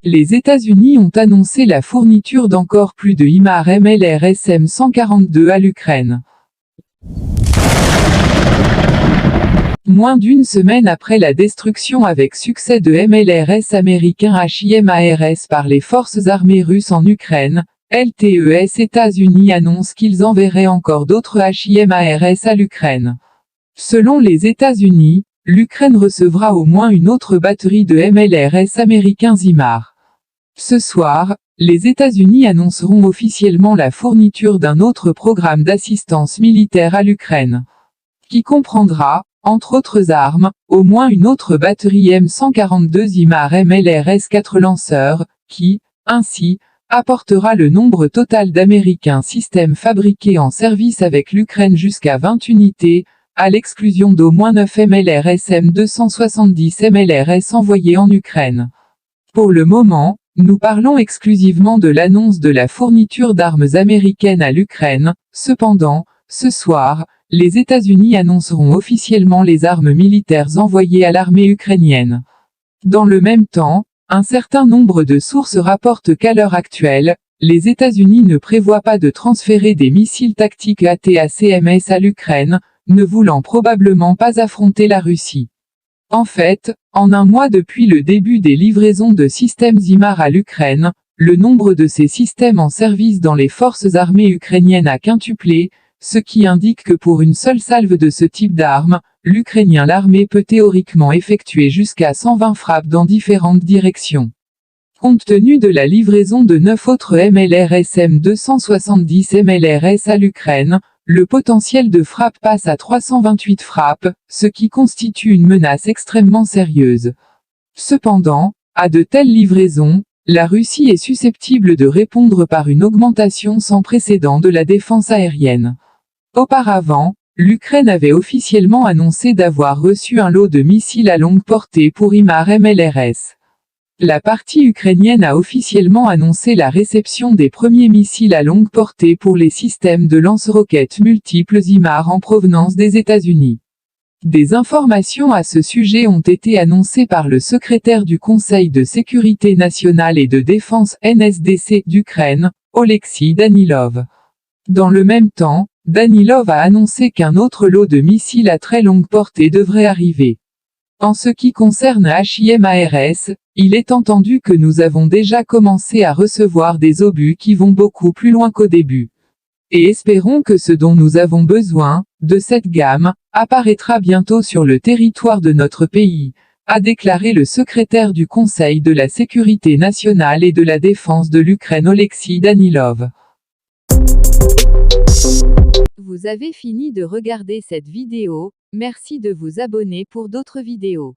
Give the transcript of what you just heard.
Les États-Unis ont annoncé la fourniture d'encore plus de HIMARS MLR SM-142 à l'Ukraine. Moins d'une semaine après la destruction avec succès de MLRS américain HIMARS par les forces armées russes en Ukraine, LTES États-Unis annonce qu'ils enverraient encore d'autres HIMARS à l'Ukraine. Selon les États-Unis, l'Ukraine recevra au moins une autre batterie de MLRS américains HIMARS. Ce soir, les États-Unis annonceront officiellement la fourniture d'un autre programme d'assistance militaire à l'Ukraine, qui comprendra, entre autres armes, au moins une autre batterie M142 HIMARS MLRS 4 lanceurs, qui, ainsi, apportera le nombre total d'Américains systèmes fabriqués en service avec l'Ukraine jusqu'à 20 unités, à l'exclusion d'au moins 9 MLRS M270 MLRS envoyés en Ukraine. Pour le moment, nous parlons exclusivement de l'annonce de la fourniture d'armes américaines à l'Ukraine. Cependant, ce soir, les États-Unis annonceront officiellement les armes militaires envoyées à l'armée ukrainienne. Dans le même temps, un certain nombre de sources rapportent qu'à l'heure actuelle, les États-Unis ne prévoient pas de transférer des missiles tactiques ATACMS à l'Ukraine, ne voulant probablement pas affronter la Russie. En fait, en un mois depuis le début des livraisons de systèmes HIMARS à l'Ukraine, le nombre de ces systèmes en service dans les forces armées ukrainiennes a quintuplé, ce qui indique que pour une seule salve de ce type d'armes, l'armée peut théoriquement effectuer jusqu'à 120 frappes dans différentes directions. Compte tenu de la livraison de 9 autres MLRS M270 MLRS à l'Ukraine, le potentiel de frappe passe à 328 frappes, ce qui constitue une menace extrêmement sérieuse. Cependant, à de telles livraisons, la Russie est susceptible de répondre par une augmentation sans précédent de la défense aérienne. Auparavant, l'Ukraine avait officiellement annoncé d'avoir reçu un lot de missiles à longue portée pour HIMARS MLRS. La partie ukrainienne a officiellement annoncé la réception des premiers missiles à longue portée pour les systèmes de lance-roquettes multiples HIMARS en provenance des États-Unis. Des informations à ce sujet ont été annoncées par le secrétaire du Conseil de sécurité nationale et de défense NSDC d'Ukraine, Oleksiy Danilov. Dans le même temps, Danilov a annoncé qu'un autre lot de missiles à très longue portée devrait arriver. En ce qui concerne HIMARS, il est entendu que nous avons déjà commencé à recevoir des obus qui vont beaucoup plus loin qu'au début. Et espérons que ce dont nous avons besoin, de cette gamme, apparaîtra bientôt sur le territoire de notre pays, a déclaré le secrétaire du Conseil de la sécurité nationale et de la défense de l'Ukraine Oleksiy Danilov. Vous avez fini de regarder cette vidéo, merci de vous abonner pour d'autres vidéos.